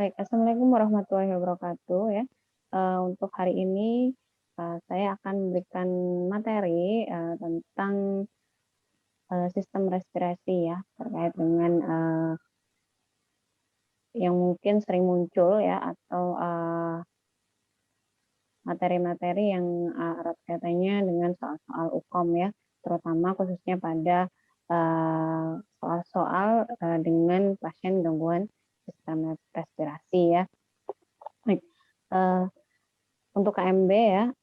Baik, assalamualaikum warahmatullahi wabarakatuh ya. Untuk hari ini saya akan memberikan materi tentang sistem respirasi ya terkait dengan yang mungkin sering muncul ya atau materi-materi yang erat kaitannya dengan soal-soal UKOM ya, terutama khususnya pada soal-soal dengan pasien gangguan sistem respirasi ya. Baik, eh, untuk KMB ya,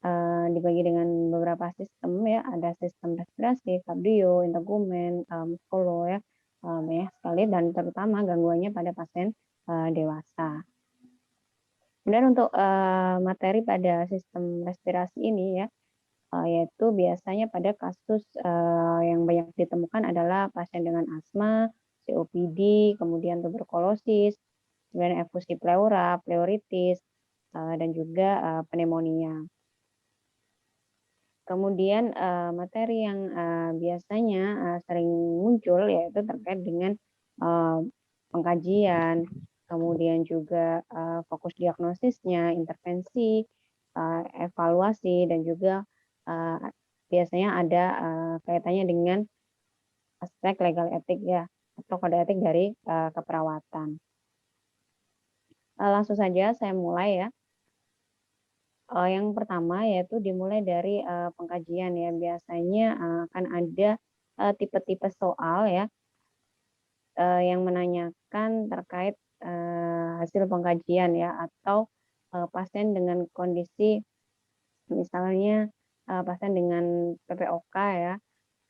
dibagi dengan beberapa sistem ya, ada sistem respirasi, kardio, integumen, psikolo ya, banyak sekali dan terutama gangguannya pada pasien dewasa. Kemudian untuk materi pada sistem respirasi ini ya, yaitu biasanya pada kasus yang banyak ditemukan adalah pasien dengan asma, COPD, kemudian tuberkulosis, kemudian efusi pleura, pleuritis, dan juga pneumonia. Kemudian materi yang biasanya sering muncul yaitu terkait dengan pengkajian, kemudian juga fokus diagnosisnya, intervensi, evaluasi, dan juga biasanya ada kaitannya dengan aspek legal etik ya atau kode etik dari keperawatan. Langsung saja saya mulai ya. Yang pertama yaitu dimulai dari pengkajian ya. Biasanya akan ada tipe-tipe soal ya yang menanyakan terkait hasil pengkajian ya atau pasien dengan kondisi misalnya pasien dengan PPOK ya,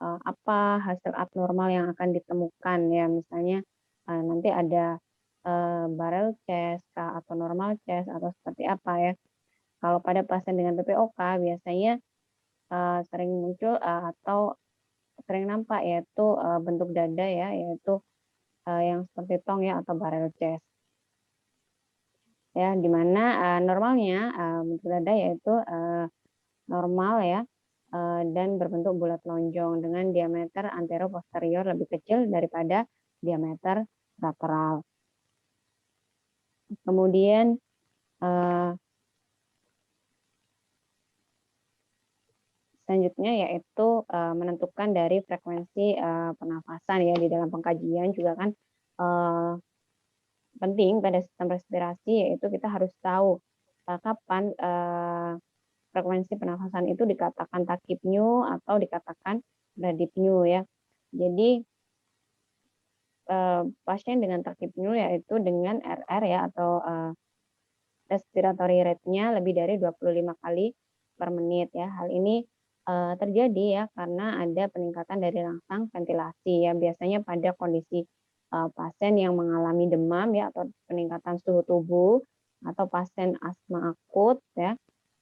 apa hasil abnormal yang akan ditemukan ya, misalnya nanti ada barrel chest atau normal chest atau seperti apa ya. Kalau pada pasien dengan PPOK biasanya sering muncul atau sering nampak yaitu bentuk dada ya, yaitu yang seperti tong ya atau barrel chest. Ya, di mana normalnya bentuk dada yaitu normal ya dan berbentuk bulat lonjong dengan diameter antero-posterior lebih kecil daripada diameter lateral. Kemudian selanjutnya yaitu menentukan dari frekuensi pernafasan ya di dalam pengkajian juga kan penting pada sistem respirasi yaitu kita harus tahu kapan frekuensi pernafasan itu dikatakan takipneu atau dikatakan bradipneu ya. Jadi pasien dengan takipneu yaitu dengan RR ya atau respiratory rate-nya lebih dari 25 kali per menit ya. Hal ini terjadi ya karena ada peningkatan dari rangsang ventilasi ya. Biasanya pada kondisi pasien yang mengalami demam ya atau peningkatan suhu tubuh atau pasien asma akut ya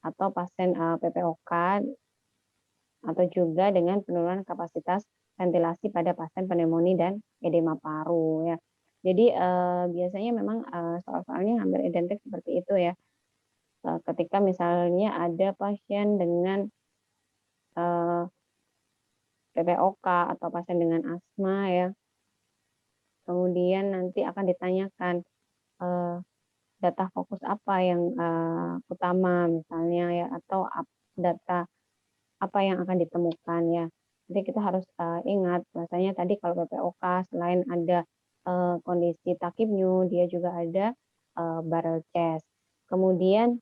atau pasien PPOK atau juga dengan penurunan kapasitas ventilasi pada pasien pneumonia dan edema paru ya. Jadi biasanya memang soal-soalnya hampir identik seperti itu ya. Ketika misalnya ada pasien dengan PPOK atau pasien dengan asma ya, kemudian nanti akan ditanyakan data fokus apa yang utama misalnya ya atau data apa yang akan ditemukan ya. Jadi kita harus ingat bahwasanya tadi kalau PPOK selain ada kondisi takipneu, dia juga ada barrel chest. Kemudian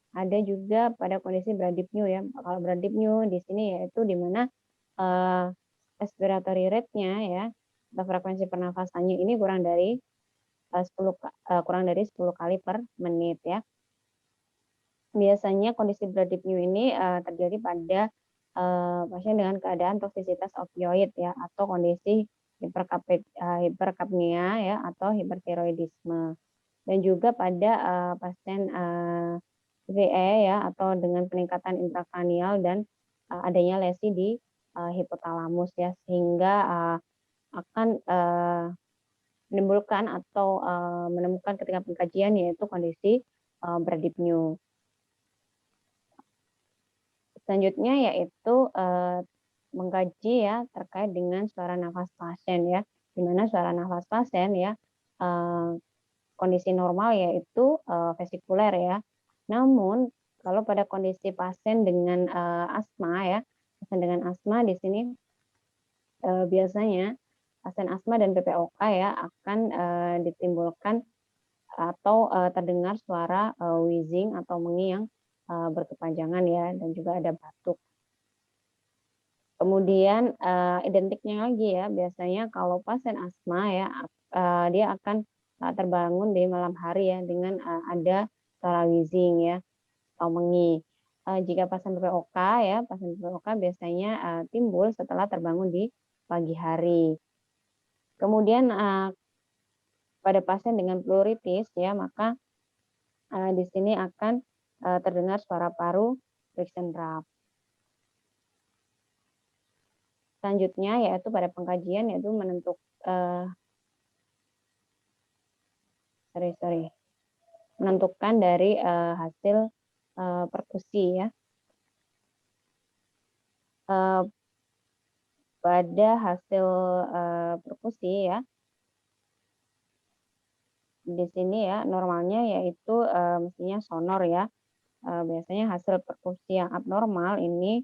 ada juga pada kondisi bradipneu ya. Kalau bradipneu di sini yaitu di mana respiratory rate-nya ya atau frekuensi pernafasannya ini kurang dari 10 kali per menit ya. Biasanya kondisi bradipneu ini terjadi pada pasien dengan keadaan toksisitas opioid ya atau kondisi hiperkapnia ya atau hipertiroidisme dan juga pada pasien VE ya atau dengan peningkatan intrakranial dan adanya lesi di hipotalamus ya sehingga akan menimbulkan atau menemukan ketika pengkajian yaitu kondisi bradipneu. Selanjutnya yaitu mengkaji ya terkait dengan suara nafas pasien ya, di mana suara nafas pasien ya kondisi normal yaitu vesikuler ya. Namun kalau pada kondisi pasien dengan asma ya, pasien dengan asma di sini biasanya pasien asma dan PPOK ya akan ditimbulkan atau terdengar suara wheezing atau mengi yang berkepanjangan ya, dan juga ada batuk. Kemudian identiknya lagi ya, biasanya kalau pasien asma ya dia akan terbangun di malam hari ya dengan ada suara wheezing ya atau mengi. Jika pasien PPOK ya, pasien PPOK biasanya timbul setelah terbangun di pagi hari. Kemudian pada pasien dengan pleuritis ya, maka di sini akan terdengar suara paru friction rap. Selanjutnya yaitu pada pengkajian yaitu menentukan dari hasil perkusi ya. Pada hasil perkusi ya, di sini ya normalnya yaitu mestinya sonor ya. Biasanya hasil perkusi yang abnormal ini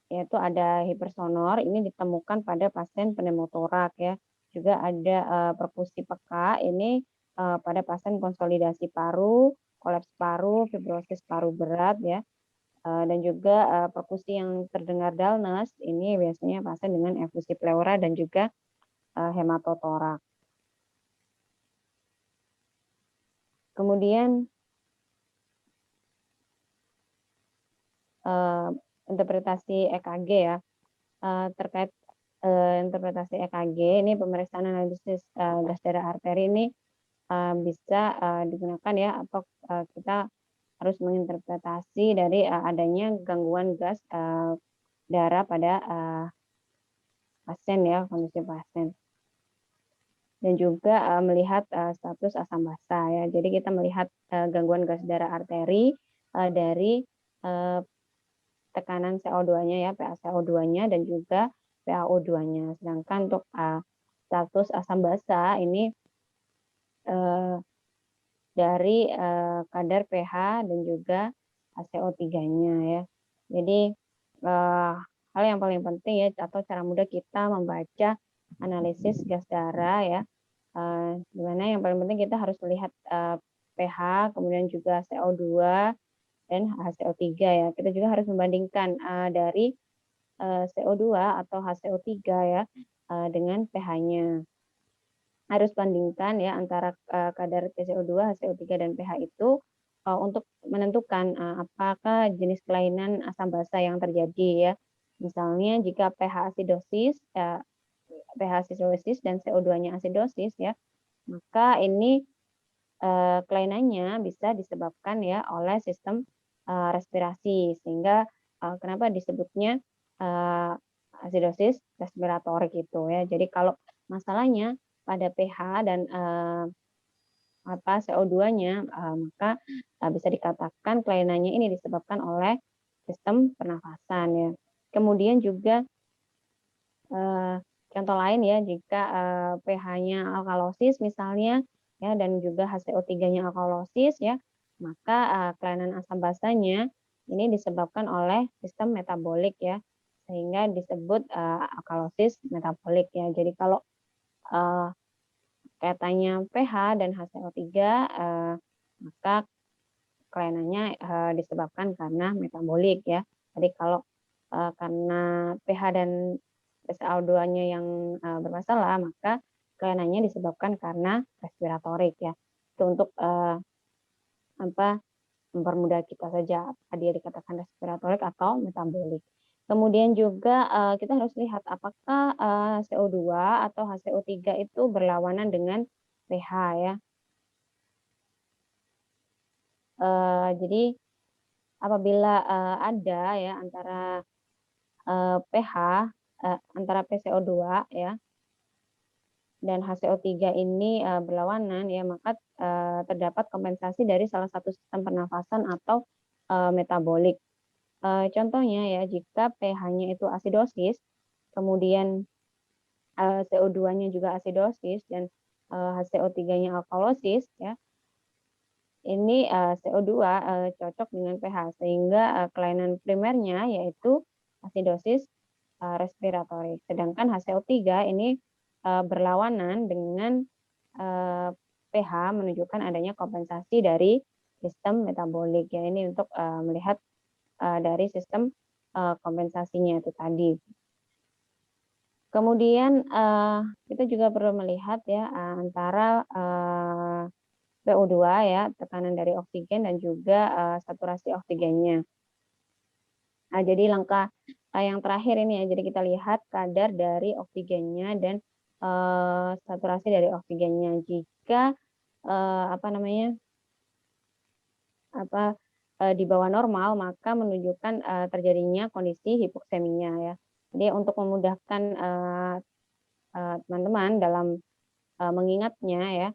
yaitu ada hipersonor, ini ditemukan pada pasien pneumotorak ya. Juga ada perkusi peka, ini pada pasien konsolidasi paru, kolaps paru, fibrosis paru berat ya. Dan juga perkusi yang terdengar dullness, ini biasanya pasien dengan efusi pleura dan juga hematotorak. Kemudian interpretasi EKG ya, terkait interpretasi EKG ini pemeriksaan analisis gas darah arteri ini bisa digunakan ya, atau kita harus menginterpretasi dari adanya gangguan gas darah pada pasien ya, kondisi pasien. Dan juga melihat status asam basa ya. Jadi kita melihat gangguan gas darah arteri dari tekanan CO2-nya ya, PaCO2-nya dan juga PaO2-nya. Sedangkan untuk status asam basa ini dari kadar pH dan juga HCO3-nya ya. Jadi hal yang paling penting ya, atau cara mudah kita membaca analisis gas darah ya, dimana yang paling penting kita harus melihat pH, kemudian juga CO2 dan HCO3 ya. Kita juga harus membandingkan dari CO2 atau HCO3 ya dengan pH-nya. Harus bandingkan ya antara kadar PCO2, HCO3 dan pH itu untuk menentukan apakah jenis kelainan asam basa yang terjadi ya. Misalnya jika pH asidosis, pH asidosis dan CO2-nya asidosis ya, maka ini kelainannya bisa disebabkan ya oleh sistem respirasi, sehingga kenapa disebutnya asidosis respiratorik gitu ya. Jadi kalau masalahnya pada pH dan CO2-nya, maka bisa dikatakan kelainannya ini disebabkan oleh sistem pernafasan ya. Kemudian juga contoh lain ya, jika pH-nya alkalosis misalnya ya, dan juga HCO3-nya alkalosis ya, maka kelainan asam basanya ini disebabkan oleh sistem metabolik ya, sehingga disebut alkalosis metabolik ya. Jadi kalau kaitannya pH dan HCO3 maka kelainannya disebabkan karena metabolik ya. Jadi kalau karena pH dan PaCO2-nya yang bermasalah, maka kelainannya disebabkan karena respiratorik ya. Itu untuk mempermudah kita saja apakah dia dikatakan respiratorik atau metabolik. Kemudian juga kita harus lihat apakah CO2 atau HCO3 itu berlawanan dengan pH ya. Jadi apabila ada ya antara pH antara PCO2 ya dan HCO3 ini berlawanan ya, maka terdapat kompensasi dari salah satu sistem pernafasan atau metabolik. Contohnya ya, jika pH-nya itu asidosis, kemudian CO2-nya juga asidosis dan HCO3-nya alkalosis ya, ini CO2 cocok dengan pH sehingga kelainan primernya yaitu asidosis respiratorik. Sedangkan HCO3 ini berlawanan dengan pH menunjukkan adanya kompensasi dari sistem metabolik ya. Ini untuk melihat dari sistem kompensasinya itu tadi. Kemudian kita juga perlu melihat ya antara PO2 ya, tekanan dari oksigen dan juga saturasi oksigennya. Nah, jadi langkah yang terakhir ini ya, jadi kita lihat kadar dari oksigennya dan saturasi dari oksigennya. Jika di bawah normal, maka menunjukkan terjadinya kondisi hipoksemia ya. Jadi untuk memudahkan teman-teman dalam mengingatnya ya,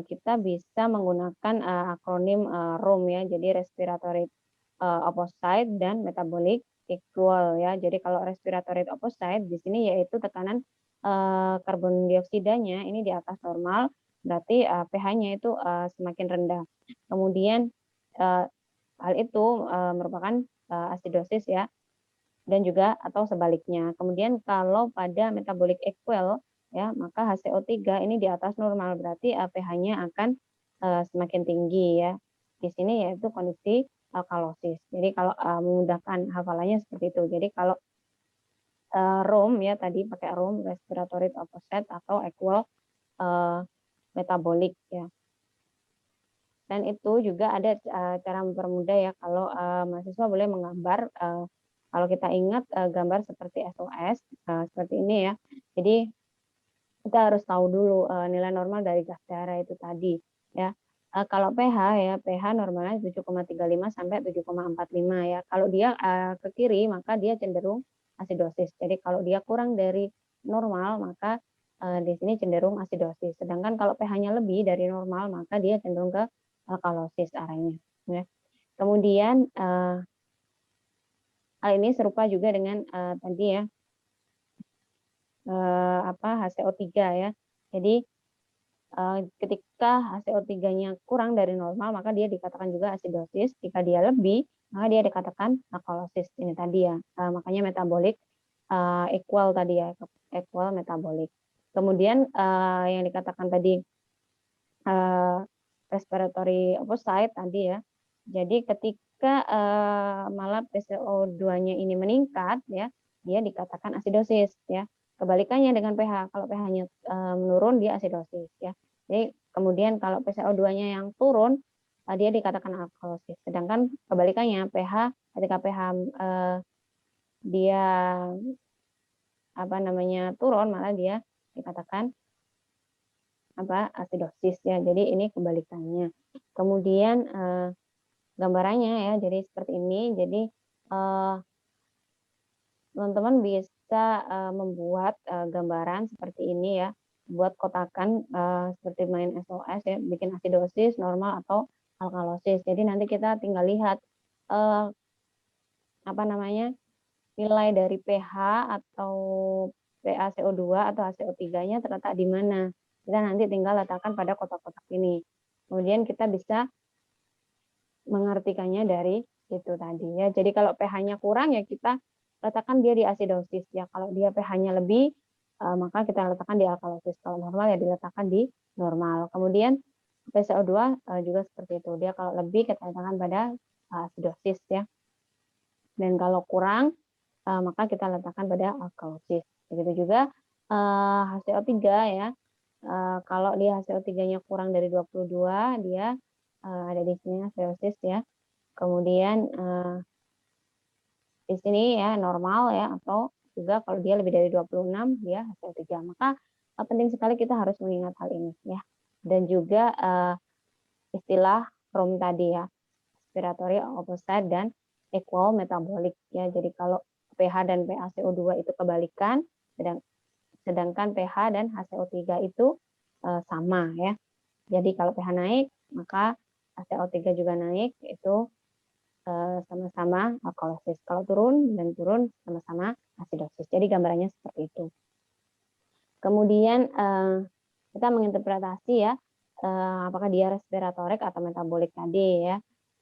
kita bisa menggunakan akronim ROM ya, jadi respiratory opposite dan metabolic equal ya. Jadi kalau respiratory opposite di sini yaitu tekanan karbon dioksidanya ini di atas normal, berarti pH-nya itu semakin rendah. Kemudian hal itu merupakan asidosis ya, dan juga atau sebaliknya. Kemudian kalau pada metabolic equal ya, maka HCO3 ini di atas normal, berarti pH-nya akan semakin tinggi ya. Di sini yaitu kondisi alkalosis. Jadi kalau memudahkan hafalannya seperti itu. Jadi kalau ROM ya tadi pakai ROM respiratory opposite atau equal metabolic ya. Dan itu juga ada cara mempermudah ya kalau mahasiswa boleh menggambar kalau kita ingat gambar seperti SOS seperti ini ya. Jadi kita harus tahu dulu nilai normal dari gas darah itu tadi ya. Kalau pH ya, pH normalnya 7,35 sampai 7,45 ya. Kalau dia ke kiri maka dia cenderung asidosis. Jadi kalau dia kurang dari normal maka di sini cenderung asidosis. Sedangkan kalau pH-nya lebih dari normal maka dia cenderung ke alkalosis arahnya ya. Kemudian hal ini serupa juga dengan tadi ya HCO3 ya. Jadi ketika HCO3-nya kurang dari normal maka dia dikatakan juga asidosis. Jika dia lebih maka dia dikatakan alkalosis. Ini tadi ya. Makanya metabolic equal tadi ya, equal metabolic. Kemudian yang dikatakan tadi respiratory opposite tadi ya. Jadi ketika malah PCO2-nya ini meningkat ya, dia dikatakan asidosis ya. Kebalikannya dengan pH, kalau pH-nya menurun dia asidosis ya. Jadi kemudian kalau PCO2-nya yang turun dia dikatakan alkalosis. Sedangkan kebalikannya pH ketika pH dia turun malah dia dikatakan asidosis ya. Jadi ini kebalikannya. Kemudian gambarannya ya, jadi seperti ini. Jadi teman-teman bisa membuat gambaran seperti ini ya, buat kotakan seperti main SOS ya, bikin asidosis, normal atau alkalosis. Jadi nanti kita tinggal lihat nilai dari pH atau PaCO2 atau HCO3-nya terletak di mana. Kita nanti tinggal letakkan pada kotak-kotak ini. Kemudian kita bisa mengartikannya dari itu tadi ya. Jadi kalau pH-nya kurang ya kita letakkan dia di asidosis ya. Kalau dia pH-nya lebih maka kita letakkan di alkalosis. Kalau normal ya diletakkan di normal. Kemudian PCO2 juga seperti itu. Dia kalau lebih kita letakkan pada asidosis ya. Dan kalau kurang maka kita letakkan pada alkalosis. Begitu juga HCO3 ya. Kalau dia HCO3-nya kurang dari 22 dia ada di sini asidosis ya. Kemudian di sini ya normal ya, atau juga kalau dia lebih dari 26 dia HCO3. Maka penting sekali kita harus mengingat hal ini ya. Dan juga istilah ROM tadi ya, respiratory opposite dan equal metabolic ya. Jadi kalau pH dan PaCO2 itu kebalikan, sedangkan pH dan HCO3 itu sama ya. Jadi kalau pH naik maka HCO3 juga naik, itu sama-sama alkalosis. Kalau turun sama-sama asidosis. Jadi gambarannya seperti itu. Kemudian kita menginterpretasi ya, apakah dia respiratorik atau metabolik tadi ya.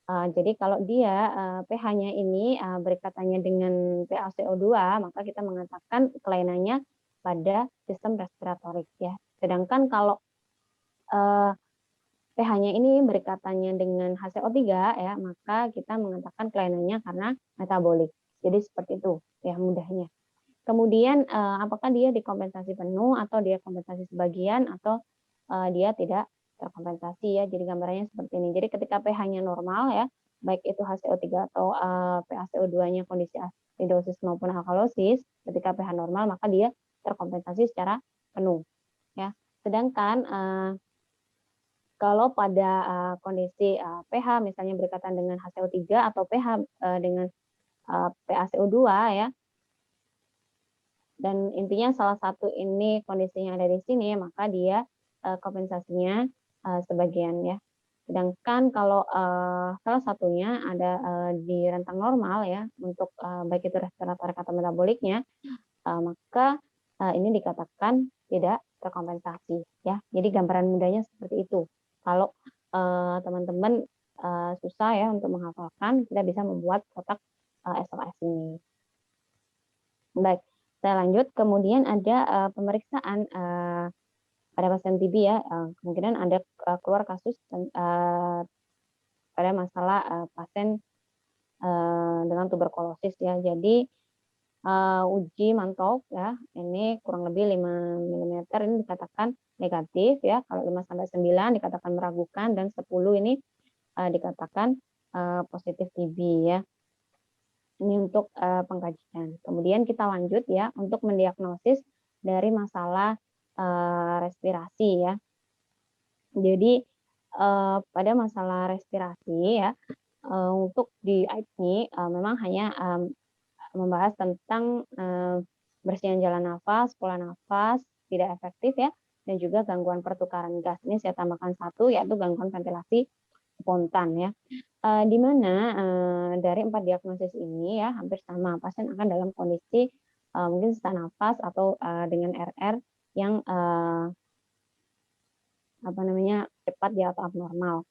Jadi kalau dia, pH-nya ini, berikatannya dengan PaCO2, maka kita mengatakan kelainannya pada sistem respiratorik ya. Sedangkan kalau, eee, pH-nya ini berikatannya dengan HCO3 ya, maka kita mengatakan kelainannya karena metabolik. Jadi seperti itu ya mudahnya. Kemudian, apakah dia dikompensasi penuh atau dia kompensasi sebagian atau, dia tidak terkompensasi ya. Jadi gambarannya seperti ini. Jadi ketika pH-nya normal ya, baik itu HCO3 atau, PaCO2-nya kondisi asidosis maupun alkalosis, ketika pH normal maka dia terkompensasi secara penuh ya. Sedangkan, kalau pada, kondisi, pH misalnya berkaitan dengan HCO3 atau pH, dengan, PaCO2 ya, dan intinya salah satu ini kondisinya ada di sini, maka dia, kompensasinya, sebagian ya. Sedangkan kalau, salah satunya ada, di rentang normal ya, untuk, baik itu respiratorik atau metaboliknya, maka, ini dikatakan tidak terkompensasi ya. Jadi gambaran mudahnya seperti itu. Kalau, teman-teman, susah ya untuk menghafalkan, kita bisa membuat kotak, SOS ini. Baik, saya lanjut. Kemudian ada, pemeriksaan, pada pasien TB ya, kemungkinan ada, keluar kasus pada masalah, pasien, dengan tuberkulosis ya. Jadi, uji mantau ya, ini kurang lebih 5 milimeter ini dikatakan negatif ya, kalau 5 sampai 9 dikatakan meragukan dan 10 ini, dikatakan, positif TB ya. Ini untuk, pengkajian. Kemudian kita lanjut ya, untuk mendiagnosis dari masalah, respirasi ya. Jadi, pada masalah respirasi ya, untuk di AIDS memang hanya, membahas tentang, bersihan jalan nafas, pola nafas tidak efektif ya, dan juga gangguan pertukaran gas. Ini saya tambahkan satu, yaitu gangguan ventilasi spontan ya. Di mana, dari 4 diagnosis ini ya hampir sama, pasien akan dalam kondisi, mungkin sesak nafas atau, dengan RR yang, apa namanya, cepat ya atau abnormal.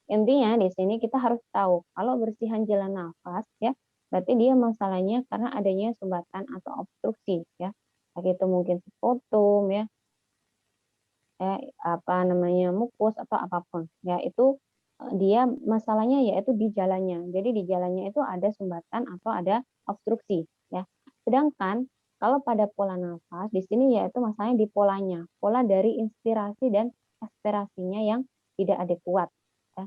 Intinya di sini kita harus tahu kalau bersihan jalan nafas ya, berarti dia masalahnya karena adanya sumbatan atau obstruksi ya, baik itu mungkin sputum ya, apa namanya, mukus atau apapun, ya itu, dia masalahnya yaitu di jalannya. Jadi di jalannya itu ada sumbatan atau ada obstruksi, ya. Sedangkan kalau pada pola nafas, di sini yaitu masalahnya di polanya, pola dari inspirasi dan ekspirasinya yang tidak adekuat, ya.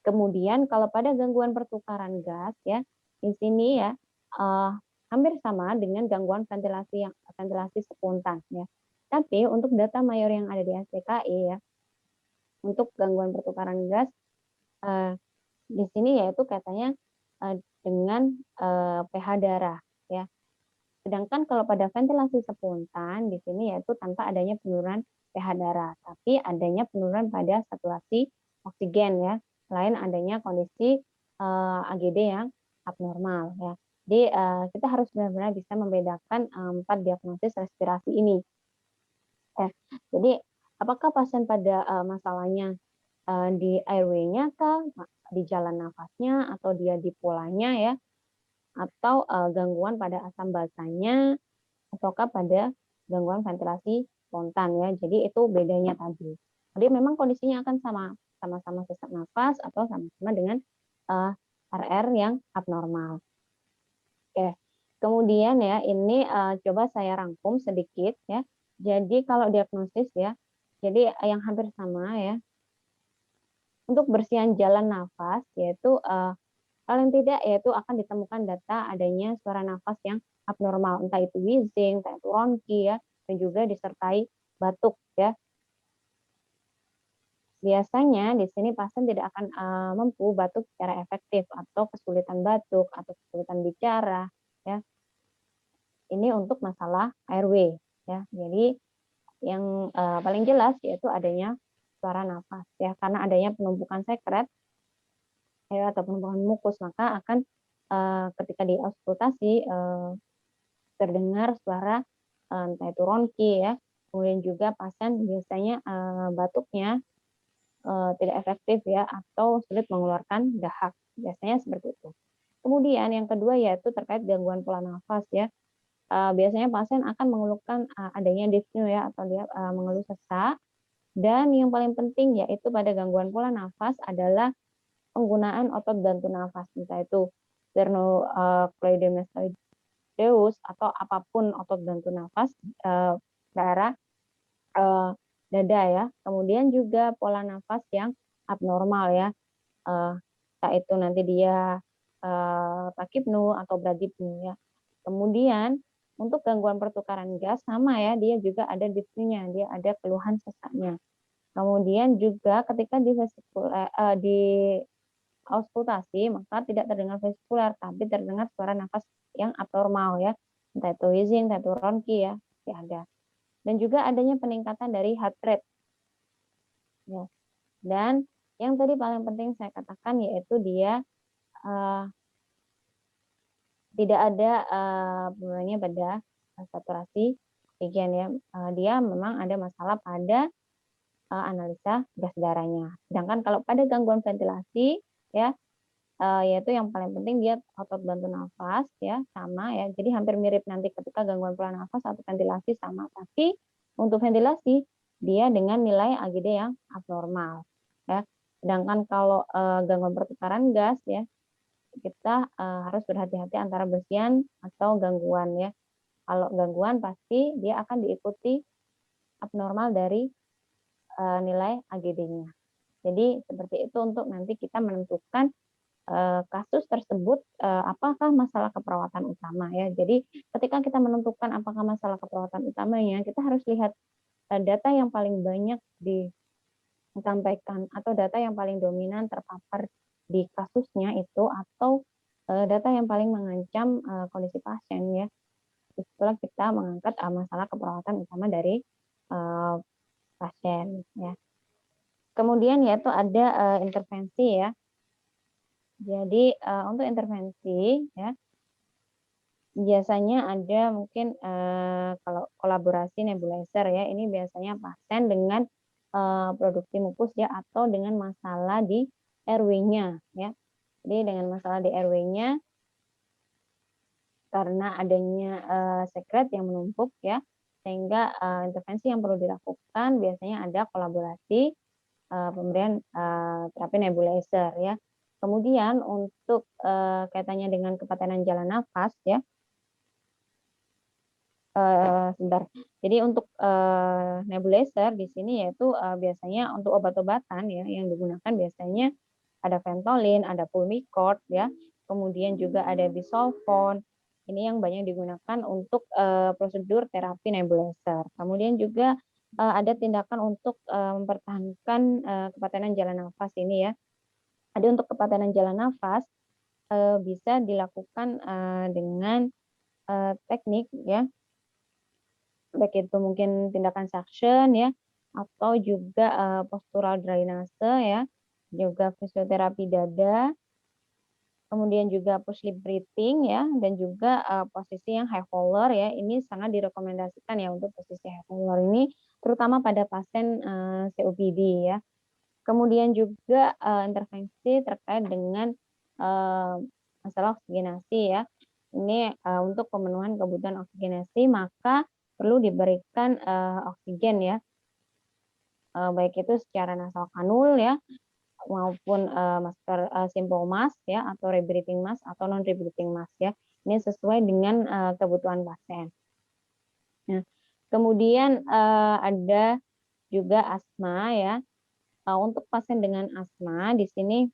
Kemudian kalau pada gangguan pertukaran gas ya, di sini ya, eee, hampir sama dengan gangguan ventilasi spontan ya. Tapi untuk data mayor yang ada di STKI ya, untuk gangguan pertukaran gas, eee, di sini yaitu katanya, dengan, pH darah ya. Sedangkan kalau pada ventilasi spontan di sini yaitu tanpa adanya penurunan pH darah, tapi adanya penurunan pada saturasi oksigen ya, selain adanya kondisi, AGD yang abnormal ya. Jadi, kita harus benar-benar bisa membedakan, 4 diagnosis respirasi ini. Ya, jadi apakah pasien pada, masalahnya, di airway-nya kah, di jalan nafasnya, atau dia di polanya ya, atau, gangguan pada asam basanya, ataukah pada gangguan ventilasi spontan ya. Jadi itu bedanya tadi. Jadi memang kondisinya akan sama, sama-sama sesak nafas atau sama-sama dengan, eee, RR yang abnormal. Oke. Kemudian ya ini, coba saya rangkum sedikit ya. Jadi kalau diagnosis ya, jadi yang hampir sama ya, untuk bersihan jalan nafas yaitu, paling tidak yaitu akan ditemukan data adanya suara nafas yang abnormal, entah itu wheezing, entah itu ronki ya, dan juga disertai batuk ya. Biasanya di sini pasien tidak akan, mampu batuk secara efektif atau kesulitan batuk atau kesulitan bicara ya. Ini untuk masalah airway ya. Jadi yang, paling jelas yaitu adanya suara nafas ya, karena adanya penumpukan sekret ya atau penumpukan mukus maka akan, ketika diauskultasi, terdengar suara, entah itu ronki ya, Kemudian juga pasien biasanya, batuknya, tidak efektif ya atau sulit mengeluarkan dahak, biasanya seperti itu. Kemudian yang kedua yaitu terkait gangguan pola nafas ya, biasanya pasien akan mengeluhkan, adanya dyspnea ya atau dia, mengeluh sesak dan yang paling penting yaitu pada gangguan pola nafas adalah penggunaan otot bantu nafas, entah itu sternocleidomastoideus atau apapun otot bantu nafas, daerah, eee, dada ya. Kemudian juga pola nafas yang abnormal ya, entah itu nanti dia, tachypnea atau bradypnea ya. Kemudian untuk gangguan pertukaran gas sama ya, dia juga ada dyspnea, dia ada keluhan sesaknya. Kemudian juga ketika di auskultasi maka tidak terdengar vesikuler, tapi terdengar suara nafas yang abnormal ya, entah itu wheezing, entah itu rhonki ya, pasti ada. Dan juga adanya peningkatan dari heart rate ya. Dan yang tadi paling penting saya katakan yaitu dia, eee, tidak ada, penurunan pada, saturasi oksigen ya, dia memang ada masalah pada, analisa gas darahnya. Sedangkan kalau pada gangguan ventilasi ya, yaitu yang paling penting dia otot bantu nafas ya, sama ya, jadi hampir mirip nanti ketika gangguan pola nafas atau ventilasi sama, tapi untuk ventilasi dia dengan nilai AGD yang abnormal ya. Sedangkan kalau, gangguan pertukaran gas ya, kita, harus berhati-hati antara bersihan atau gangguan ya. Kalau gangguan pasti dia akan diikuti abnormal dari, nilai AGD-nya. Jadi seperti itu untuk nanti kita menentukan kasus tersebut, apakah masalah keperawatan utama ya. Jadi ketika kita menentukan apakah masalah keperawatan utamanya, kita harus lihat, data yang paling banyak disampaikan atau data yang paling dominan terpapar di kasusnya itu atau, data yang paling mengancam, kondisi pasien ya. Disitulah kita mengangkat, masalah keperawatan utama dari, eee, pasien ya. Kemudian yaitu ada, intervensi ya. Jadi, untuk intervensi ya, biasanya ada mungkin, kalau kolaborasi nebulizer ya, ini biasanya pasien dengan, produksi mukus ya atau dengan masalah di RW-nya ya. Jadi dengan masalah di RW-nya karena adanya, sekret yang menumpuk ya, sehingga, intervensi yang perlu dilakukan biasanya ada kolaborasi, pemberian, terapi nebulizer ya. Kemudian untuk, kaitannya dengan kepatenan jalan nafas ya, sebentar. Jadi untuk, nebulizer di sini yaitu, biasanya untuk obat-obatan ya yang digunakan biasanya ada Ventolin, ada Pulmicort ya, kemudian juga ada Bisolfon. Ini yang banyak digunakan untuk, prosedur terapi nebulizer. Kemudian juga, ada tindakan untuk, mempertahankan, kepatenan jalan nafas ini ya. Jadi untuk kepatenan jalan nafas, bisa dilakukan, dengan, teknik ya, baik itu mungkin tindakan suction ya, atau juga, postural drainase ya, juga fisioterapi dada, kemudian juga push lip breathing ya, dan juga, posisi yang high roller ya, ini sangat direkomendasikan ya untuk posisi high roller ini, terutama pada pasien, COPD ya. Kemudian juga, intervensi terkait dengan, eee, masalah oksigenasi ya. Ini, untuk pemenuhan kebutuhan oksigenasi maka perlu diberikan, oksigen ya, baik itu secara nasal kanul ya, maupun, masker, simple mask ya, atau rebreathing mask atau non rebreathing mask ya. Ini sesuai dengan, kebutuhan pasien. Nah, kemudian, ada juga asma ya. Untuk pasien dengan asma di sini,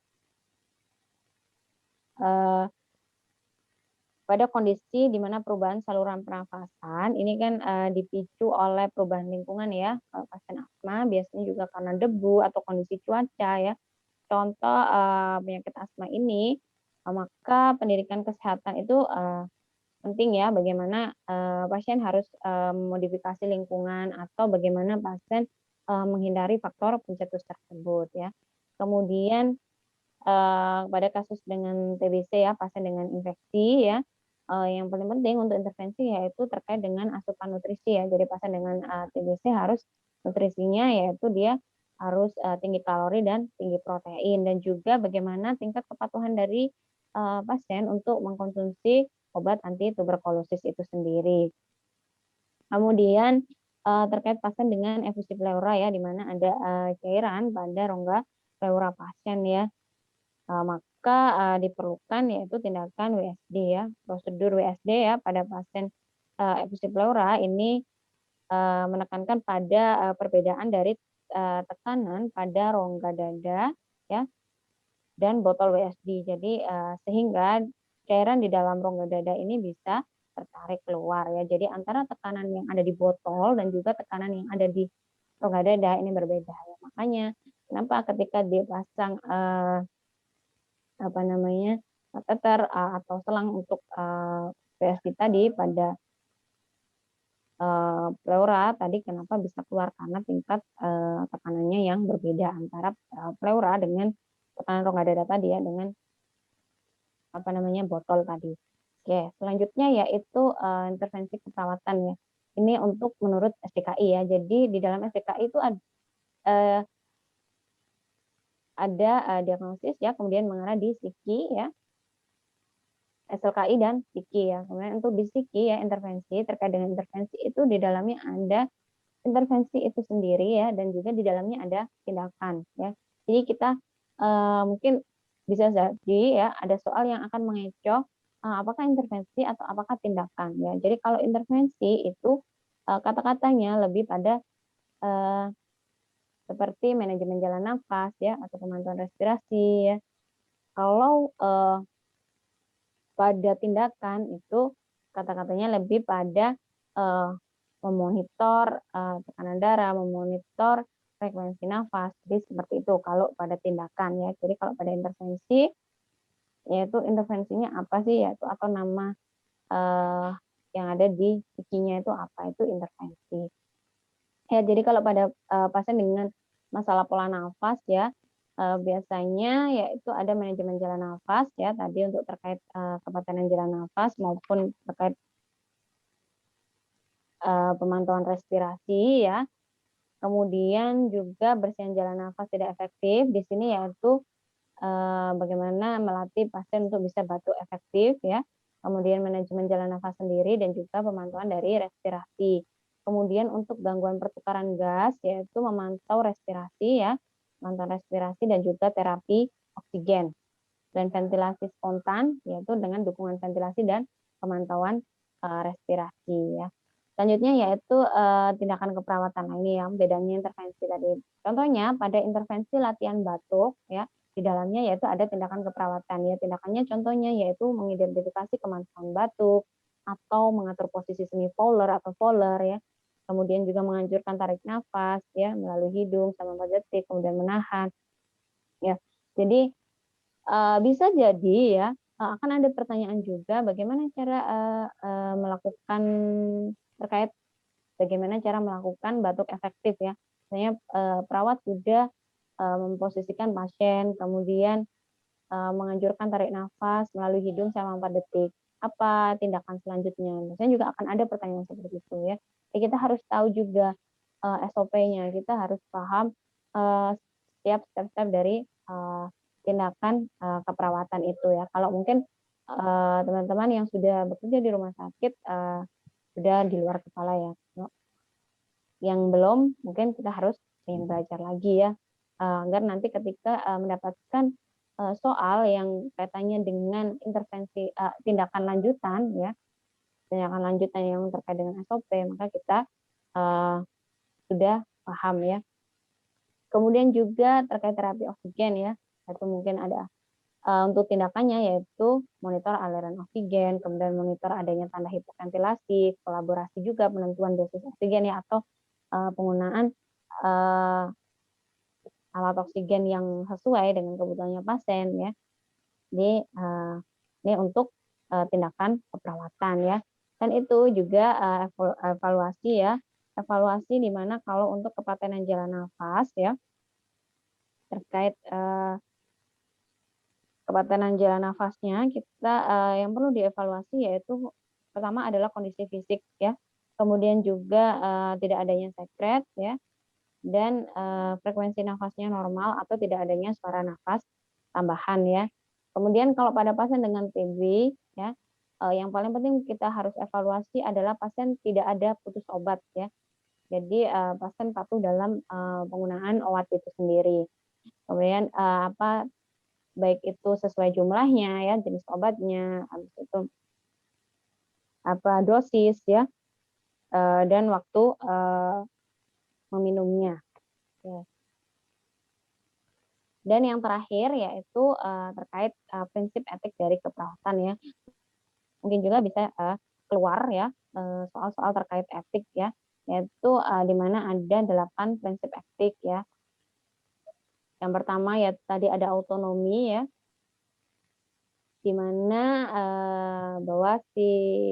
eee, pada kondisi di mana perubahan saluran pernafasan ini kan, dipicu oleh perubahan lingkungan ya, kalau pasien asma biasanya juga karena debu atau kondisi cuaca ya. Contoh, penyakit asma ini, maka pendidikan kesehatan itu, penting ya bagaimana, pasien harus, memodifikasi lingkungan atau bagaimana pasien, menghindari faktor pencetus tersebut ya. Kemudian pada kasus dengan TBC ya, pasien dengan infeksi ya, yang paling penting untuk intervensi yaitu terkait dengan asupan nutrisi ya. Jadi pasien dengan TBC harus nutrisinya yaitu dia harus tinggi kalori dan tinggi protein, dan juga bagaimana tingkat kepatuhan dari pasien untuk mengkonsumsi obat anti tuberkulosis itu sendiri. Kemudian terkait pasien dengan efusi pleura ya, di mana ada cairan pada rongga pleura pasien ya. Maka diperlukan yaitu tindakan WSD ya, prosedur WSD ya pada pasien efusi pleura ini menekankan pada perbedaan dari tekanan pada rongga dada ya dan botol WSD. Jadi sehingga cairan di dalam rongga dada ini bisa tertarik keluar ya. Jadi antara tekanan yang ada di botol dan juga tekanan yang ada di rongga dada ini berbeda ya. Makanya kenapa ketika dipasang apa namanya, kateter atau selang untuk WSD tadi pada pleura tadi kenapa bisa keluar, karena tingkat tekanannya yang berbeda antara pleura dengan tekanan rongga dada tadi ya, dengan apa namanya, botol tadi. Oke, selanjutnya yaitu intervensi keperawatan ya. Ini untuk menurut SDKI ya. Jadi di dalam SDKI itu ada diagnosis ya, kemudian mengarah di psiki ya, SLKI dan psiki ya. Kemudian untuk di psiki ya, intervensi terkait dengan intervensi itu di dalamnya ada intervensi itu sendiri ya, dan juga di dalamnya ada tindakan ya. Jadi kita mungkin bisa jadi ya ada soal yang akan mengecoh apakah intervensi atau apakah tindakan ya. Jadi kalau intervensi itu kata-katanya lebih pada seperti manajemen jalan nafas ya, atau pemantauan respirasi ya. Kalau pada tindakan itu kata-katanya lebih pada memonitor tekanan darah, memonitor frekuensi nafas. Jadi seperti itu kalau pada tindakan ya. Jadi kalau pada intervensi yaitu intervensinya apa sih, yaitu atau nama yang ada di psikinya itu apa, itu intervensi. Ya, jadi kalau pada pasien dengan masalah pola nafas ya, biasanya yaitu ada manajemen jalan nafas ya, tadi untuk terkait kepatenan jalan nafas maupun terkait pemantauan respirasi ya. Kemudian juga bersihan jalan nafas tidak efektif. Di sini yaitu bagaimana melatih pasien untuk bisa batuk efektif ya. Kemudian manajemen jalan nafas sendiri dan juga pemantauan dari respirasi. Kemudian untuk gangguan pertukaran gas yaitu memantau respirasi ya, memantau respirasi dan juga terapi oksigen. Dan ventilasi spontan yaitu dengan dukungan ventilasi dan pemantauan respirasi ya. Selanjutnya yaitu tindakan keperawatan. Nah, ini yang bedanya intervensi tadi. Contohnya pada intervensi latihan batuk ya, di dalamnya yaitu ada tindakan keperawatan ya. Tindakannya contohnya yaitu mengidentifikasi kemampuan batuk atau mengatur posisi semi fowler atau fowler ya. Kemudian juga menganjurkan tarik nafas ya melalui hidung selama 4 detik, kemudian menahan ya. Jadi bisa jadi ya akan ada pertanyaan juga bagaimana cara melakukan terkait bagaimana cara melakukan batuk efektif ya. Misalnya perawat sudah memposisikan pasien, kemudian menganjurkan tarik nafas melalui hidung selama 4 detik. Apa tindakan selanjutnya? Biasanya juga akan ada pertanyaan seperti itu ya. Jadi kita harus tahu juga SOP-nya. Kita harus paham setiap step-step dari tindakan keperawatan itu ya. Kalau mungkin teman-teman yang sudah bekerja di rumah sakit sudah di luar kepala ya. Yang belum mungkin kita harus ingin belajar lagi ya, agar nanti ketika mendapatkan soal yang kaitannya dengan intervensi tindakan lanjutan ya, tindakan lanjutan yang terkait dengan SOP, maka kita sudah paham ya. Kemudian juga terkait terapi oksigen ya, itu mungkin ada untuk tindakannya yaitu monitor aliran oksigen, kemudian monitor adanya tanda hipoventilasi, kolaborasi juga penentuan dosis oksigen ya, atau penggunaan alat oksigen yang sesuai dengan kebutuhannya pasien ya. Ini untuk tindakan keperawatan ya. Dan itu juga evaluasi ya. Evaluasi di mana kalau untuk kepatenan jalan nafas ya terkait Kepatenan jalan nafasnya kita, yang perlu dievaluasi yaitu pertama adalah kondisi fisik ya, kemudian juga, tidak adanya sekret ya, dan, frekuensi nafasnya normal atau tidak adanya suara nafas tambahan ya. Kemudian kalau pada pasien dengan TB ya, yang paling penting kita harus evaluasi adalah pasien tidak ada putus obat ya. Jadi, pasien patuh dalam, penggunaan obat itu sendiri. Kemudian, baik itu sesuai jumlahnya ya, jenis obatnya, habis itu dosis ya, dan waktu, meminumnya. Ya. Dan yang terakhir yaitu, terkait, prinsip etik dari keperawatan ya. Mungkin juga bisa, keluar ya, soal-soal terkait etik ya, yaitu, di mana ada 8 prinsip etik ya. Yang pertama ya tadi ada autonomi ya, di mana, bahwa si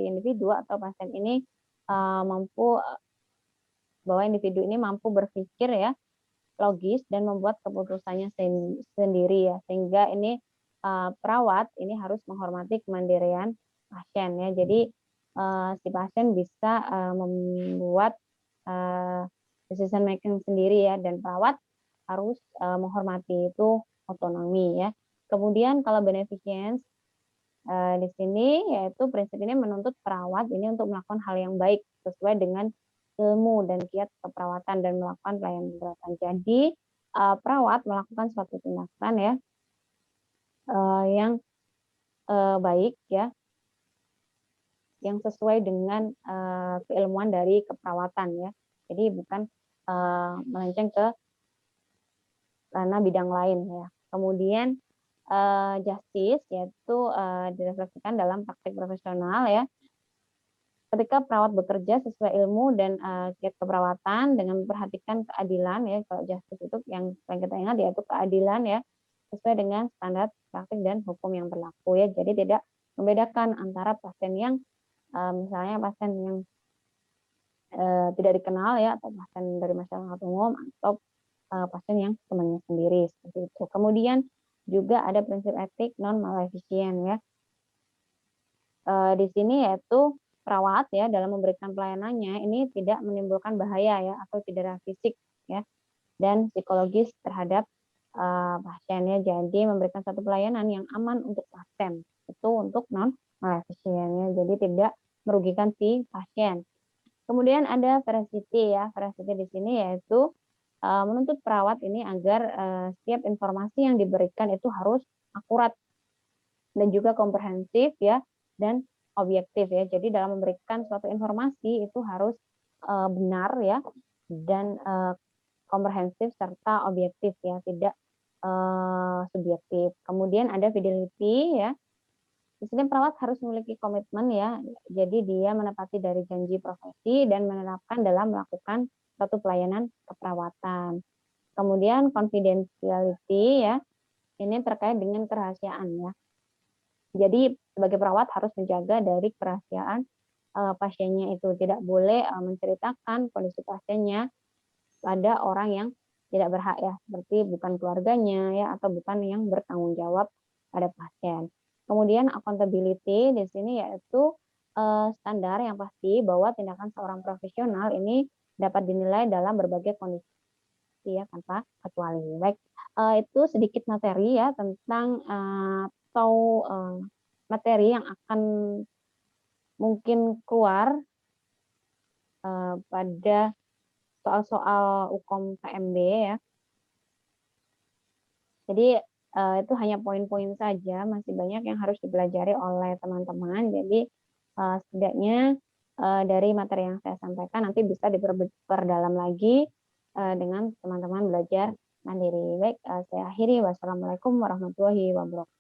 individu atau pasien ini, mampu bahwa individu ini mampu berpikir ya, logis dan membuat keputusannya sendiri ya, sehingga ini, perawat ini harus menghormati kemandirian pasien ya. Jadi, si pasien bisa, membuat, eee, decision making sendiri ya, dan perawat harus, menghormati itu otonomi ya. Kemudian kalau beneficence, di sini yaitu prinsip ini menuntut perawat ini untuk melakukan hal yang baik sesuai dengan ilmu dan kiat keperawatan dan melakukan pelayanan kesehatan. Jadi, perawat melakukan suatu tindakan ya, yang, baik ya, yang sesuai dengan, keilmuan dari keperawatan ya. Jadi bukan, melenceng ke ranah bidang lain ya. Kemudian, justice yaitu, direfleksikan dalam praktik profesional ya. Ketika perawat bekerja sesuai ilmu dan, kiat keperawatan dengan memperhatikan keadilan ya, kalau justice itu yang paling kita ingat yaitu keadilan ya, sesuai dengan standar praktik dan hukum yang berlaku ya. Jadi tidak membedakan antara pasien yang, misalnya pasien yang, tidak dikenal ya, atau pasien dari masyarakat umum, atau, pasien yang temannya sendiri, seperti itu. Kemudian juga ada prinsip etik non maleficient ya. Di sini yaitu perawat ya dalam memberikan pelayanannya ini tidak menimbulkan bahaya ya atau cedera fisik ya dan psikologis terhadap, pasien ya. Jadi memberikan satu pelayanan yang aman untuk pasien, itu untuk non maleficient ya, jadi tidak merugikan si pasien. Kemudian ada veracity ya, veracity di sini yaitu, menuntut perawat ini agar, setiap informasi yang diberikan itu harus akurat dan juga komprehensif ya, dan objektif ya. Jadi dalam memberikan suatu informasi itu harus, benar ya, dan, komprehensif serta objektif ya, tidak, subjektif. Kemudian ada fidelity ya, di sini perawat harus memiliki komitmen ya, jadi dia menepati dari janji profesi dan menerapkan dalam melakukan suatu pelayanan keperawatan. Kemudian confidentiality ya, ini terkait dengan kerahasiaan ya. Jadi sebagai perawat harus menjaga dari kerahasiaan, pasiennya itu, tidak boleh, menceritakan kondisi pasiennya pada orang yang tidak berhak ya, seperti bukan keluarganya ya, atau bukan yang bertanggung jawab pada pasien. Kemudian accountability di sini yaitu, standar yang pasti bahwa tindakan seorang profesional ini dapat dinilai dalam berbagai kondisi ya, tanpa kecuali. Baik, itu sedikit materi ya tentang, atau, materi yang akan mungkin keluar, pada soal-soal Ukom KMB ya. Jadi, itu hanya poin-poin saja, masih banyak yang harus dipelajari oleh teman-teman. Jadi, setidaknya, dari materi yang saya sampaikan nanti bisa diperdalam lagi, dengan teman-teman belajar mandiri. Baik, saya akhiri, wassalamualaikum warahmatullahi wabarakatuh.